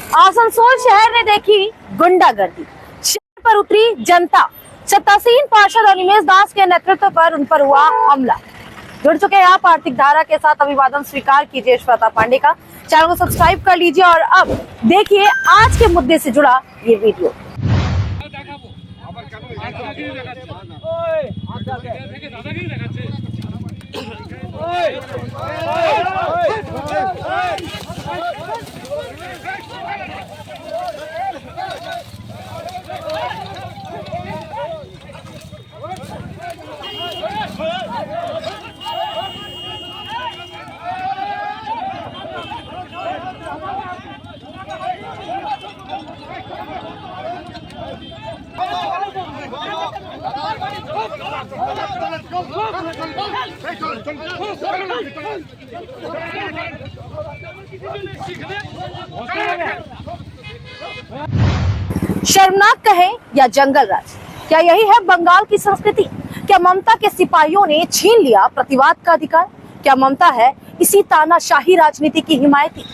आसनसोल शहर ने देखी गुंडागर्दी, शहर पर उतरी जनता, सत्तासीन पार्षद अनिमेष दास के नेतृत्व पर उन पर हुआ हमला। जुड़ चुके हैं आप आर्थिक धारा के साथ, अभिवादन स्वीकार कीजिए श्वेता पांडे का। चैनल को सब्सक्राइब कर लीजिए और अब देखिए आज के मुद्दे से जुड़ा ये वीडियो। शर्मनाक कहें या जंगल राज, क्या यही है बंगाल की संस्कृति? क्या ममता के सिपाहियों ने छीन लिया प्रतिवाद का अधिकार? क्या ममता है इसी तानाशाही राजनीति की हिमायती?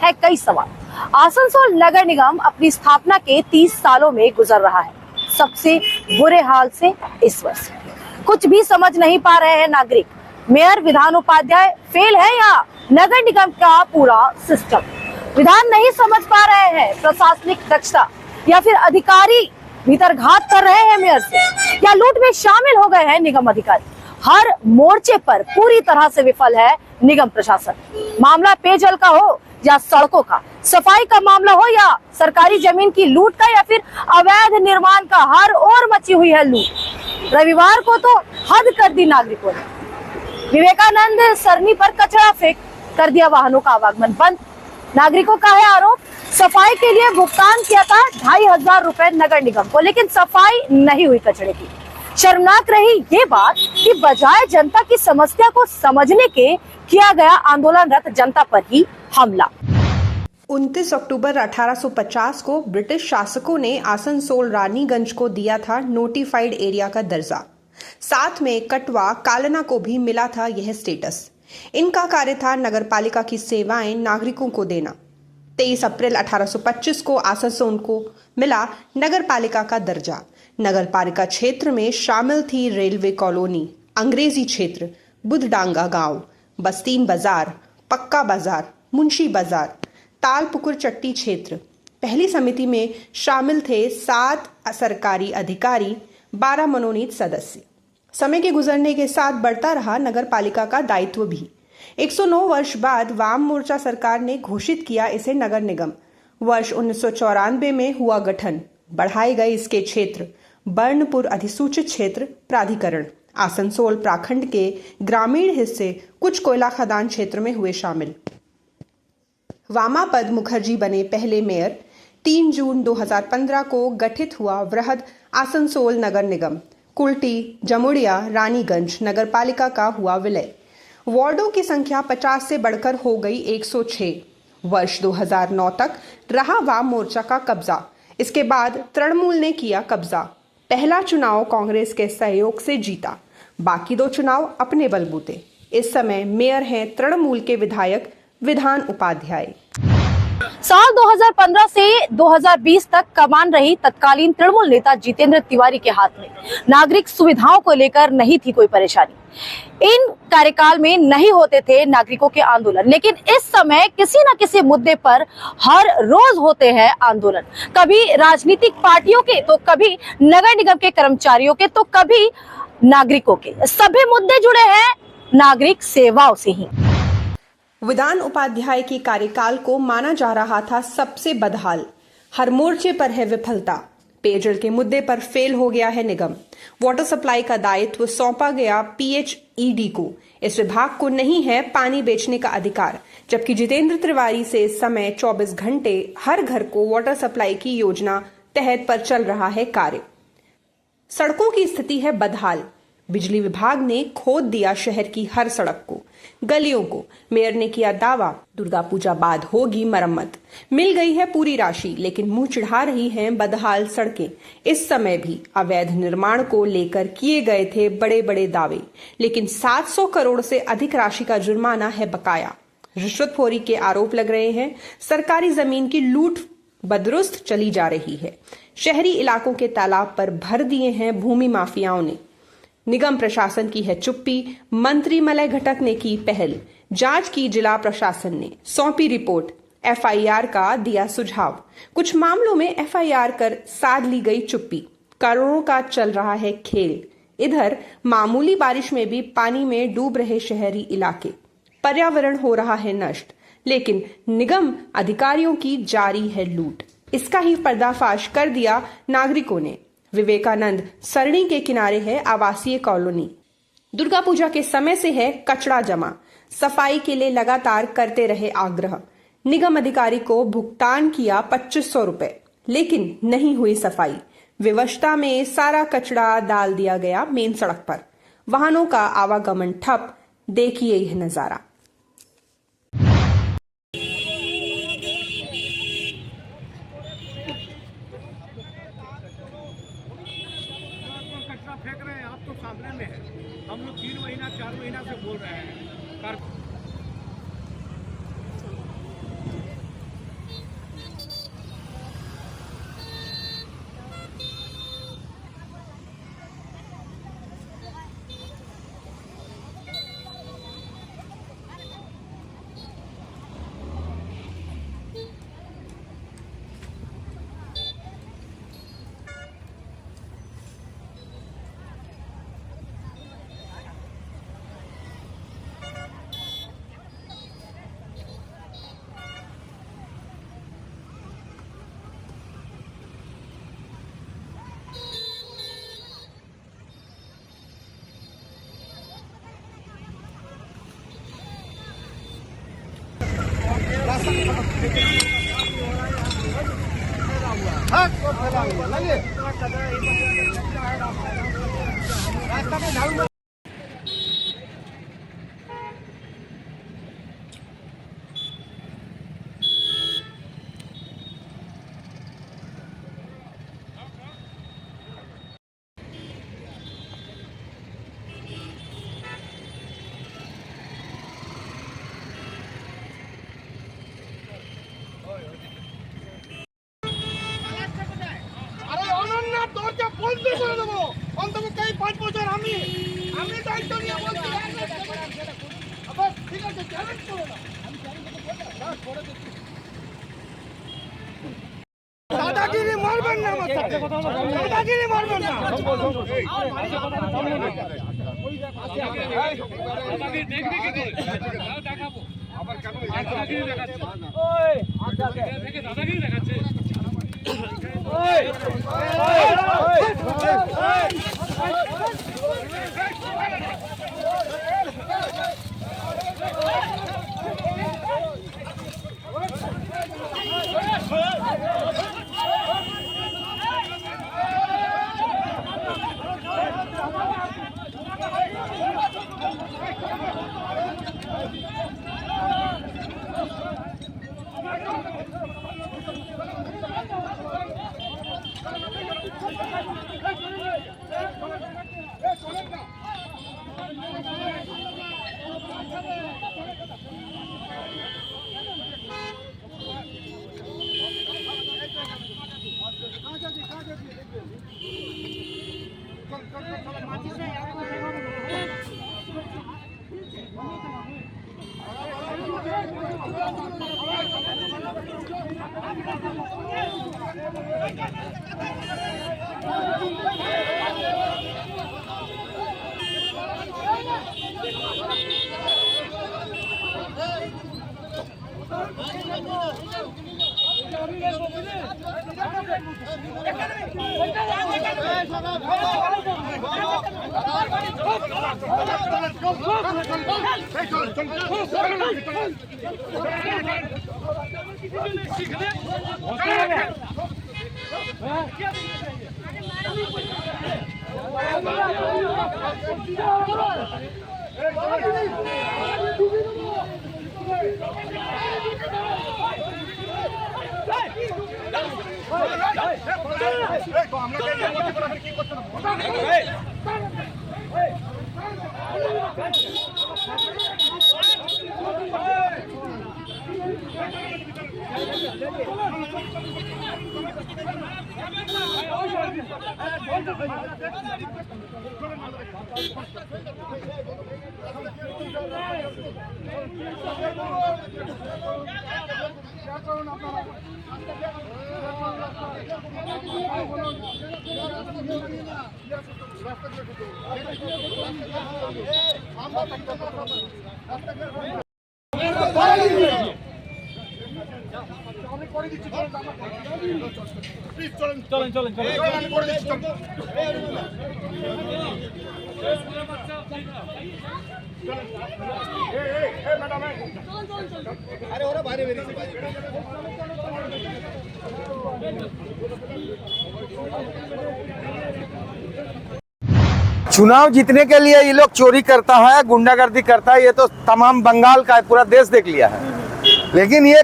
है कई सवाल। आसनसोल नगर निगम अपनी स्थापना के 30 सालों में गुजर रहा है सबसे बुरे हाल से। इस वर्ष कुछ भी समझ नहीं पा रहे हैं नागरिक। मेयर विधान उपाध्याय फेल है या नगर निगम का पूरा सिस्टम? विधान नहीं समझ पा रहे हैं, प्रशासनिक दक्षता या फिर अधिकारी भीतरघात कर रहे हैं मेयर से, या लूट में शामिल हो गए हैं निगम अधिकारी? हर मोर्चे पर पूरी तरह से विफल है निगम प्रशासन। मामला पेयजल का हो या सड़कों का, सफाई का मामला हो या सरकारी जमीन की लूट का, या फिर अवैध निर्माण का, हर ओर मची हुई है लूट। रविवार को तो हद कर दी नागरिकों ने। विवेकानंद सरनी पर कचरा फेंक कर दिया, वाहनों का आवागमन बंद। नागरिकों का है आरोप, सफाई के लिए भुगतान किया था 2500 रुपए नगर निगम को, लेकिन सफाई नहीं हुई कचरे की। शर्मनाक रही ये बात कि बजाय जनता की समस्या को समझने के किया गया आंदोलनरत जनता पर ही हमला। 29 अक्टूबर 1850 को ब्रिटिश शासकों ने आसनसोल रानीगंज को दिया था नोटिफाइड एरिया का दर्जा। साथ में कटवा कालना को भी मिला था यह स्टेटस। इनका कार्य था नगरपालिका की सेवाएं नागरिकों को देना। 23 अप्रैल 1825 को आसनसोल को मिला नगरपालिका का दर्जा। नगरपालिका क्षेत्र में शामिल थी रेलवे कॉलोनी, अंग्रेजी क्षेत्र, बुधडांगा गांव, बस्तीन बाजार, पक्का बाजार, मुंशी बाजार, तालपुकुर चट्टी क्षेत्र। पहली समिति में शामिल थे 7 सरकारी अधिकारी, 12 मनोनीत सदस्य। समय के गुजरने के साथ बढ़ता रहा नगरपालिका का दायित्व भी। 109 वर्ष बाद वाम मोर्चा सरकार ने घोषित किया इसे नगर निगम। वर्ष 1994 में हुआ गठन। बढ़ाए गए इसके क्षेत्र। बर्नपुर अधिसूचित क्षेत्र प्राधिकरण। आसनसोल प्रखंड के ग्रामीण हिस्से कुछ कोयला खदान क्षेत्र में हुए शामिल। वामापद मुखर्जी बने पहले मेयर। 3 जून 2015 को गठित हुआ वृहद आसनसोल नगर निगम। कुल्टी, जमुड़िया, रानीगंज नगरपालिका का हुआ विलय। वार्डों की संख्या 50 से बढ़कर हो गई 106। वर्ष 2009 तक रहा वाम मोर्चा का कब्जा। इसके बाद तृणमूल ने किया कब्जा। पहला चुनाव कांग्रेस के सहयोग से जीता, बाकी 2 चुनाव अपने बलबूते। इस समय मेयर हैं तृणमूल के विधायक विधान उपाध्याय। साल 2015 से 2020 तक कमान रही तत्कालीन तृणमूल नेता जितेंद्र तिवारी के हाथ में नागरिक सुविधाओं को लेकर नहीं थी कोई परेशानी। इन कार्यकाल में नहीं होते थे नागरिकों के आंदोलन, लेकिन इस समय किसी न किसी मुद्दे पर हर रोज होते हैं आंदोलन। कभी राजनीतिक पार्टियों के, तो कभी नगर निगम के कर्मचारियों के, तो कभी नागरिकों के। सभी मुद्दे जुड़े हैं नागरिक सेवाओं से ही। विधान उपाध्याय के कार्यकाल को माना जा रहा था सबसे बदहाल। हर मोर्चे पर है विफलता। पेयजल के मुद्दे पर फेल हो गया है निगम। वाटर सप्लाई का दायित्व सौंपा गया PHED को। इस विभाग को नहीं है पानी बेचने का अधिकार, जबकि जितेंद्र तिवारी से इस समय 24 घंटे हर घर को वाटर सप्लाई की योजना तहत पर चल रहा है कार्य। सड़कों की स्थिति है बदहाल। बिजली विभाग ने खोद दिया शहर की हर सड़क को, गलियों को। मेयर ने किया दावा दुर्गा पूजा बाद होगी मरम्मत। मिल गई है पूरी राशि, लेकिन मुंह चिढ़ा रही हैं बदहाल सड़कें। इस समय भी अवैध निर्माण को लेकर किए गए थे बड़े बड़े दावे, लेकिन 700 करोड़ से अधिक राशि का जुर्माना है बकाया। रिश्वतखोरी के आरोप लग रहे हैं। सरकारी जमीन की लूट बदरुस्त चली जा रही है। शहरी इलाकों के तालाब पर भर दिए हैं भूमि माफियाओं ने। निगम प्रशासन की है चुप्पी। मंत्री मलय घटक ने की पहल, जांच की जिला प्रशासन ने, सौंपी रिपोर्ट, एफआईआर का दिया सुझाव। कुछ मामलों में एफआईआर कर साध ली गई चुप्पी। करोड़ों का चल रहा है खेल। इधर मामूली बारिश में भी पानी में डूब रहे शहरी इलाके। पर्यावरण हो रहा है नष्ट, लेकिन निगम अधिकारियों की जारी है लूट। इसका ही पर्दाफाश कर दिया नागरिकों ने। विवेकानंद सरणी के किनारे है आवासीय कॉलोनी। दुर्गा पूजा के समय से है कचरा जमा। सफाई के लिए लगातार करते रहे आग्रह। निगम अधिकारी को भुगतान किया 2500 रुपए, लेकिन नहीं हुई सफाई। विवशता में सारा कचरा डाल दिया गया मेन सड़क पर। वाहनों का आवागमन ठप। देखिए यह नजारा। कचरा फेंक रहे हैं, आप तो सामने में है। हम लोग 3 महीना 4 महीना से बोल रहे हैं। দরজা বন্ধ করে দেবো অন্তত 5 বছর আমি দায়িত্ব নিয়ে বলছি। ঠিক আছে, চ্যালেঞ্জ করো না। দাদাগিরি মারবেন না, আমার সাথে দাদাগিরি মারবেন না। দেখাবো আবার কেন দাদাগিরি দেখাচ্ছে? দাদাগিরি দেখাচ্ছে। প্লিজ চলেন চলেন আমি করে দিচ্ছি চলেন। ম্যাডাম আরে ওরা বাইরে বেরিয়েছে चुनाव जीतने के लिए ये लोग चोरी करता है, गुंडागर्दी करता है, ये तो तमाम बंगाल का पूरा देश देख लिया है। लेकिन ये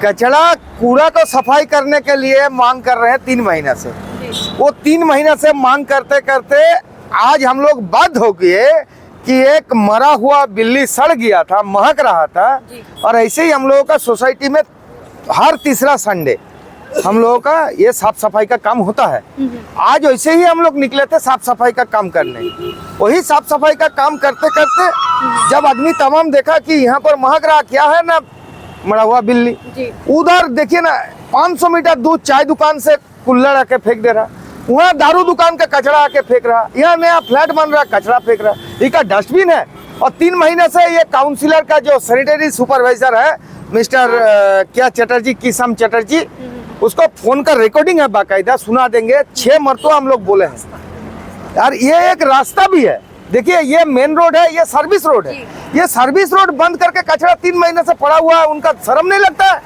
कचरा कूड़ा को सफाई करने के लिए मांग कर रहे हैं 3 महीने से। वो 3 महीने से मांग करते करते आज हम लोग बाध्य हो गए कि एक मरा हुआ बिल्ली सड़ गया था, महक रहा था, और ऐसे ही हम लोगों का सोसाइटी में हर तीसरा संडे हम लोगों का ये साफ सफाई का काम होता है। आज वैसे ही हम लोग निकले थे साफ सफाई का काम करने। वही साफ सफाई का काम करते करते जब आदमी तमाम देखा कि यहाँ पर महक रहा क्या है ना, मरा हुआ बिल्ली, उधर देखिए ना 500 मीटर दूर चाय दुकान से कुल्हड़ आके फेंक दे रहा, वहाँ दारू दुकान का कचरा आके फेंक रहा, यहाँ नया फ्लैट बन रहा कचरा फेंक रहा, इसका डस्टबिन है। और 3 महीने से ये काउंसिलर का जो सैनिटरी सुपरवाइजर है मिस्टर क्या चटर्जी, किसम चटर्जी, उसको फोन का रिकॉर्डिंग है बाकायदा, सुना देंगे। 6 मरतबा हम लोग बोले हैं यार, ये एक रास्ता भी है। देखिए ये मेन रोड है, ये सर्विस रोड है, ये सर्विस रोड बंद करके कचरा 3 महीने से पड़ा हुआ है, उनका शर्म नहीं लगता है?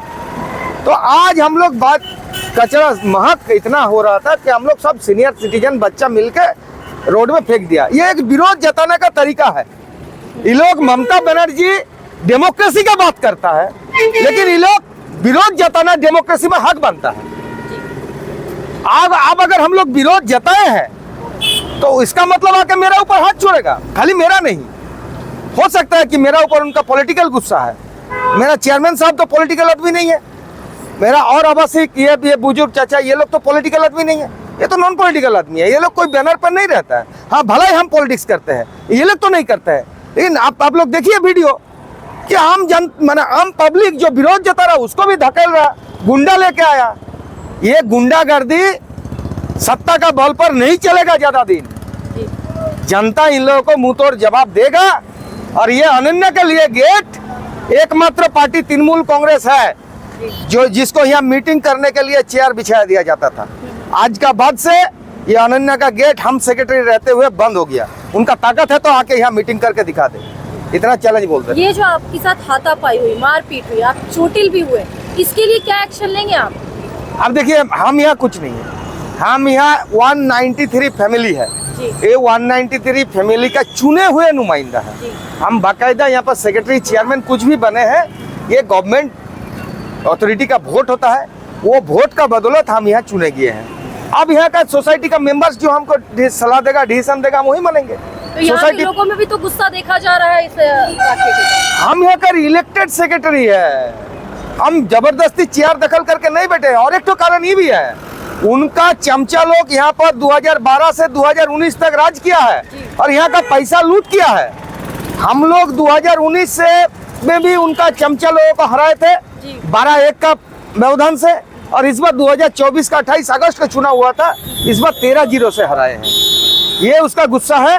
तो आज हम लोग बात कचरा महक इतना हो रहा था कि हम लोग सब सीनियर सिटीजन बच्चा मिलकर रोड में फेंक दिया। ये एक विरोध जताने का तरीका है। ये लोग ममता बनर्जी डेमोक्रेसी का बात करता है, लेकिन ये लोग विरोध जताना डेमोक्रेसी में हक बनता है। अब अगर हम लोग विरोध जताए हैं तो इसका मतलब आके मेरा ऊपर हाथ छोड़ेगा। खाली मेरा नहीं, हो सकता है कि मेरा ऊपर उनका पॉलिटिकल गुस्सा है। मेरा चेयरमैन साहब तो पॉलिटिकल आदमी नहीं है, मेरा और आवासिक ये बुजुर्ग चाचा ये लोग तो पॉलिटिकल आदमी नहीं है, ये तो नॉन पॉलिटिकल आदमी है। ये लोग कोई बैनर पर नहीं रहता है। हाँ भला ही हम पॉलिटिक्स करते हैं, ये लोग तो नहीं करते हैं। लेकिन आप लोग देखिए वीडियो कि आम पब्लिक जो विरोध जता रहा उसको भी धकेल रहा, गुंडा लेके आया। ये गुंडागर्दी सत्ता का बल पर नहीं चलेगा ज्यादा दिन। जनता इन लोगों को मुंह तोड़ जवाब देगा। और ये अनन्या के लिए गेट एकमात्र पार्टी तृणमूल कांग्रेस है जो जिसको यहाँ मीटिंग करने के लिए चेयर बिछाया दिया जाता था। आज का बाद से ये अनन्या का गेट हम सेक्रेटरी रहते हुए बंद हो गया। उनका ताकत है तो आके यहाँ मीटिंग करके दिखा दे, इतना चैलेंज बोलते हैं। ये जो आपके साथ हाथापाई हुई, मारपीट हुई, आप चोटिल भी हुए, इसके लिए क्या एक्शन लेंगे आप? अब देखिए हम यहाँ कुछ नहीं है, हम यहाँ 193 फैमिली है, ये 193 फैमिली का चुने हुए नुमाइंदा है। हम बाकायदा यहाँ पर सेक्रेटरी चेयरमैन कुछ भी बने हैं, ये गवर्नमेंट अथॉरिटी का वोट होता है, वो वोट का बदौलत हम यहाँ चुने गए हैं। अब यहाँ का सोसाइटी का मेंबर्स जो हमको सलाह देगा, डिसीजन देगा, हम वही मानेंगे। तो यहाँ के लोगों में भी तो गुस्सा देखा जा रहा है इस इलाके के। हम यहाँ का इलेक्टेड सेक्रेटरी है, हम जबरदस्ती चेयर दखल करके नहीं बैठे। और एक तो कारण ये भी है, उनका चमचा लोग यहाँ पर 2012 से 2019 तक राज किया है और यहाँ का पैसा लूट किया है। हम लोग 2019 से में भी उनका चमचा लोगों को हराए थे 12-1 का व्यवधान से, और इस बार 2024 का 28 अगस्त का चुनाव हुआ था, इस बार 13-0 से हराए हैं। ये उसका गुस्सा है।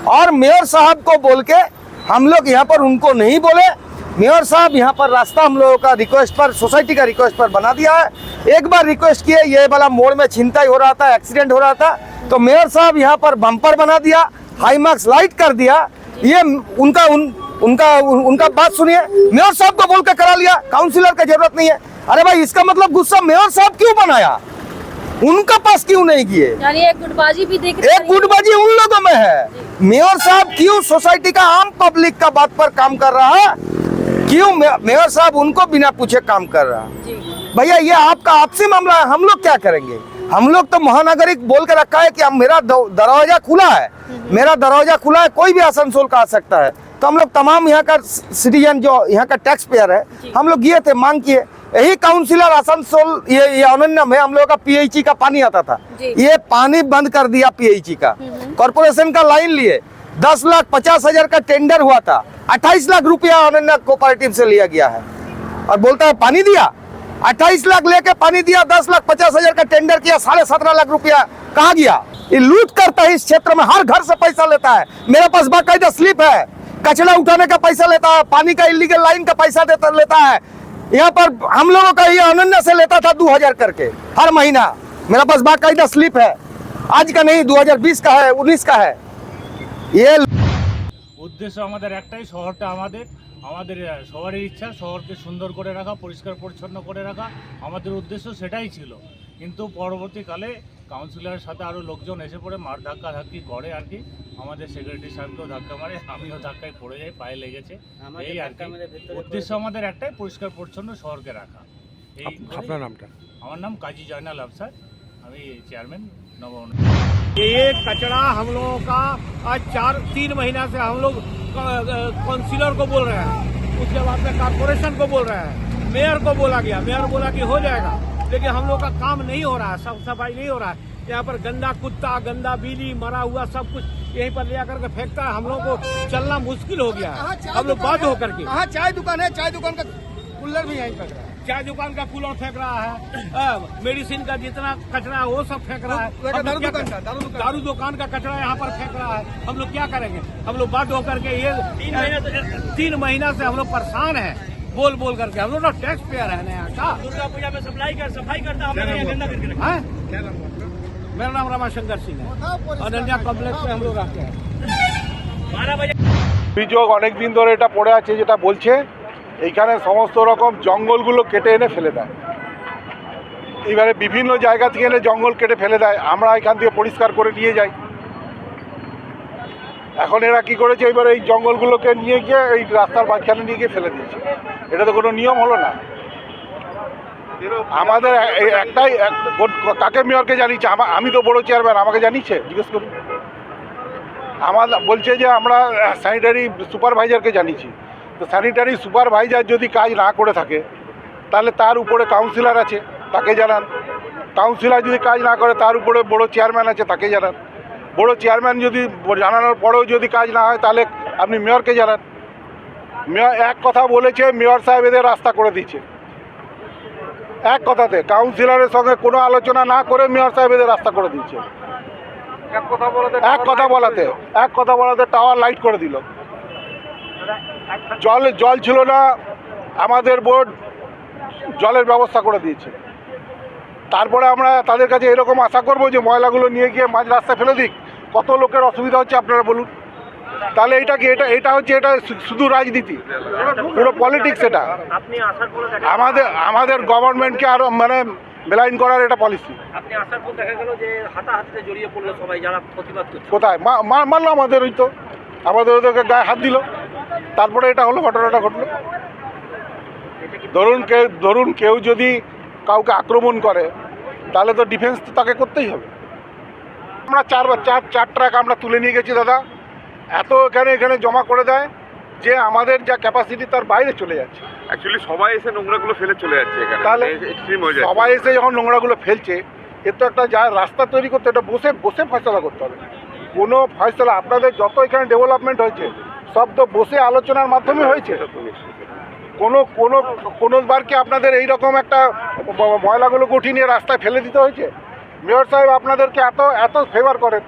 और मेयर साहब को बोल के हम लोग यहाँ पर उनको नहीं बोले। मेयर साहब यहाँ पर रास्ता हम लोगों का रिक्वेस्ट पर, सोसाइटी का रिक्वेस्ट पर बना दिया है। एक बार रिक्वेस्ट किए, ये वाला मोड़ में छिनताई हो रहा था, एक्सीडेंट हो रहा था, तो मेयर साहब यहाँ पर बम्पर बना दिया, हाई मार्क्स लाइट कर दिया। ये उनका बात सुनिए, मेयर साहब को बोल के करा लिया, काउंसिलर का जरूरत नहीं है। अरे भाई इसका मतलब गुस्सा मेयर साहब क्यों बनाया, उनका पास क्यों नहीं किए? यानी एक गुटबाजी भी देख रहे हैं। एक गुटबाजी उन लोगों में है। मेयर साहब क्यों सोसाइटी का आम पब्लिक का बात पर काम कर रहा है? क्यों मेयर साहब उनको बिना पूछे काम कर रहा है? भैया ये आपका आपसी मामला है, हम लोग क्या करेंगे? हम लोग तो महानागरिक बोल के रखा है कि मेरा दरवाजा खुला है, मेरा दरवाजा खुला है, कोई भी आसनसोल का आ सकता है। तो तो हम लोग तमाम यहाँ का सिटीजन जो यहाँ का टैक्स पेयर है, हम लोग गए थे, मांग किए। यही काउंसिलर आसनसोल ये अनन्या में हम लोगों का पीएचई का पानी आता था, ये पानी बंद कर दिया पीएचई का। कॉर्पोरेशन का लाइन लिए 10,50,000 का टेंडर हुआ था, 28 लाख रुपया अनन्या कोऑपरेटिव से लिया गया है और बोलता है पानी दिया। 28 लाख लेके पानी दिया, 10,50,000 का टेंडर किया, 17.5 लाख रुपया कहाँ गया? ये लूट करता है इस क्षेत्र में, हर घर से पैसा लेता है। मेरे पास बाकायदा स्लिप है, कचरा उठाने का पैसा लेता है, पानी का इलीगल लाइन का पैसा लेता है। यहाँ पर हम लोगों का ये अनन्या से लेता था 2,000 करके हर महीना, मेरा पास बाकायदा स्लिप है। आज का नहीं, 2020 का है, 19 का है। ये উদ্দেশ্য আমাদের একটাই, শহরটা আমাদের সবারই ইচ্ছা শহরকে সুন্দর করে রাখা, পরিষ্কার পরিচ্ছন্ন করে রাখা, আমাদের উদ্দেশ্য সেটাই ছিল। কিন্তু পরবর্তীকালে কাউন্সিলরের সাথে আরও লোকজন এসে পড়ে মার ধাক্কি করে আর কি। আমাদের সেক্রেটারি সাহেবকেও ধাক্কা মারে, আমিও ধাক্কায় পড়ে যাই, পায়ে লেগেছে। এই আর কি উদ্দেশ্য আমাদের একটাই, পরিষ্কার পরিচ্ছন্ন শহরকে রাখা। এই আপনার নামটা? আমার নাম কাজী জয়নাল আফসার, আমি চেয়ারম্যান নবউন্ন। ये कचरा हम लोगों का आज 3 महीना से हम लोग काउंसिलर को बोल रहे हैं, उसके बाद में कारपोरेशन को बोल रहे हैं, मेयर को बोला गया, मेयर बोला कि हो जाएगा, लेकिन हम लोग का काम नहीं हो रहा है, साफ सफाई नहीं हो रहा है। यहाँ पर गंदा कुत्ता, गंदा बिल्ली, मरा हुआ सब कुछ यहीं पर ले आकर के फेंकता है। हम लोग को चलना मुश्किल हो गया है, हम लोग बाध्य होकर के। हाँ, चाय दुकान है, चाय दुकान का कूलर भी यहीं फेंक रहा है, चाय दुकान का कूलर फेंक रहा है, मेडिसिन का जितना कचरा है वो सब फेंक रहा है, दारू दुकान का कचरा यहाँ पर फेंक रहा है। हम लोग क्या करेंगे? हम लोग बाध्य होकर के ये 3 महीना से हम लोग परेशान है, बोल बोल करके। हम लोग ना टैक्स पेयर है यहाँ का। दुर्गा पूजा में सफाई करता हम लोग गंदा करके रखा है। मेरा नाम रमाशंकर सिंह है, अनन्या कॉम्प्लेक्स में हम लोग रहते हैं। 12 बजे অভিযোগ অনেকদিন ধরে এটা পড়ে আছে, যেটা বলছে এইখানে সমস্ত রকম জঙ্গলগুলো কেটে এনে ফেলে দেয়। এইবারে বিভিন্ন জায়গা থেকে এনে জঙ্গল কেটে ফেলে দেয়, আমরা এখান থেকে পরিষ্কার করে নিয়ে যাই। এখন এরা কি করেছে, এবার এই জঙ্গলগুলোকে নিয়ে গিয়ে এই রাস্তার মাঝখানে নিয়ে গিয়ে ফেলে দিয়েছে। এটা তো কোনো নিয়ম হলো না। আমাদের একটাই, কাকে মেয়রকে জানিয়েছে? আমি তো বড় চেয়ারম্যান, আমাকে জানিয়েছে? জিজ্ঞেস করুন। আমাদের বলছে যে আমরা স্যানিটারি সুপারভাইজারকে জানিয়েছি। তো স্যানিটারি সুপারভাইজার যদি কাজ না করে থাকে তাহলে তার উপরে কাউন্সিলর আছে, তাকে জানান। কাউন্সিলর যদি কাজ না করে তার উপরে বড় চেয়ারম্যান আছে, তাকে জানান। বড় চেয়ারম্যান যদি জানানোর পরেও যদি কাজ না হয় তাহলে আপনি মেয়রকে জানান। মেয়র এক কথা বলেছে, মেয়র সাহেব এদের রাস্তা করে দিচ্ছে এক কথাতে, কাউন্সিলরের সঙ্গে কোনো আলোচনা না করে মেয়র সাহেব এদের রাস্তা করে দিচ্ছে। এক কথা বলাতে টাওয়ার লাইট করে দিল। জল ছিল না, আমাদের বোর্ড জলের ব্যবস্থা করে দিয়েছে। তারপরে আমরা তাদের কাছে এরকম আশা করব যে ময়লাগুলো নিয়ে গিয়ে মাঝ রাস্তায় ফেলে দিক। কত লোকের অসুবিধা হচ্ছে আপনারা বলুন। তাহলে এটা হচ্ছে শুধু রাজনীতি, পুরো পলিটিক্স। এটা আমাদের গভর্নমেন্টকে আরো মানে বেলাইন করার এটা পলিসি। কোথায় মানলো? আমাদের ওদেরকে গায়ে হাত দিল, তারপরে এটা হলো, ঘটনাটা ঘটলো। ধরুন কেউ যদি কাউকে আক্রমণ করে তাহলে তো ডিফেন্স তো তাকে করতেই হবে। আমরা 4 ট্রাক আমরা তুলে নিয়ে গেছি দাদা। এত এখানে জমা করে দেয় যে আমাদের যা ক্যাপাসিটি তার বাইরে চলে যাচ্ছে। অ্যাকচুয়ালি সবাই এসে নোংরাগুলো ফেলে চলে যাচ্ছে এখানে, তাহলে এক্সট্রিম হয়ে যায়। সবাই এসে যখন নোংরাগুলো ফেলছে, এর তো একটা রাস্তা তৈরি করতে, এটা বসে ফয়সলা করতে হবে। কোনো ফয়সলা আপনাদের যত এখানে ডেভেলপমেন্ট হয়েছে সব তো বসে আলোচনার মাধ্যমে হয়েছে। কোনোবার কি আপনাদের এইরকম একটা ময়লাগুলো উঠিয়ে নিয়ে রাস্তায় ফেলে দিতে হয়েছে? মেয়র সাহেব আপনাদেরকে এত ফেভার করেন।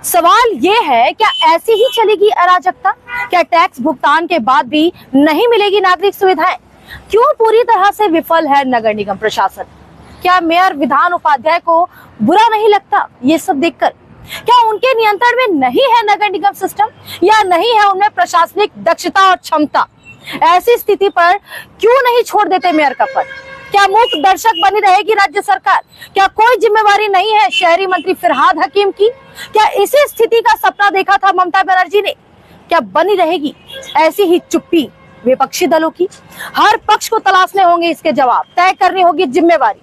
सवाल ये है, क्या ऐसी ही चलेगी अराजकता? क्या टैक्स भुगतान के बाद भी नहीं मिलेगी नागरिक सुविधाएं? क्यों पूरी तरह से विफल है नगर निगम प्रशासन? क्या मेयर विधान उपाध्याय को बुरा नहीं लगता ये सब देखकर? क्या उनके नियंत्रण में नहीं है नगर निगम सिस्टम, या नहीं है उनमें प्रशासनिक दक्षता और क्षमता? ऐसी स्थिति पर क्यों नहीं छोड़ देते मेयर का पद? क्या मूक दर्शक बनी रहेगी राज्य सरकार? क्या कोई जिम्मेवारी नहीं है शहरी मंत्री फिरहाद हकीम की? क्या इसी स्थिति का सपना देखा था ममता बनर्जी ने? क्या बनी रहेगी ऐसी ही चुप्पी विपक्षी दलों की? हर पक्ष को तलाशने होंगे इसके जवाब, तय करनी होगी जिम्मेवारी।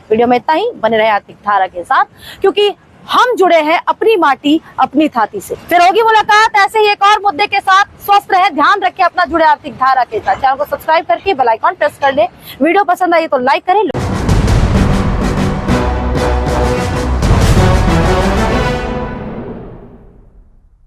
वीडियो में इतना ही, बने रहे आर्थिक धारा के साथ, क्योंकि हम जुड़े हैं अपनी माटी अपनी थाती से। फिर होगी मुलाकात ऐसे ही एक और मुद्दे के साथ। स्वस्थ रहे, ध्यान रखें अपना, जुड़े आर्थिक धारा के साथ। चैनल को सब्सक्राइब करके बेल आइकॉन प्रेस कर ले। वीडियो पसंद आई तो लाइक करें।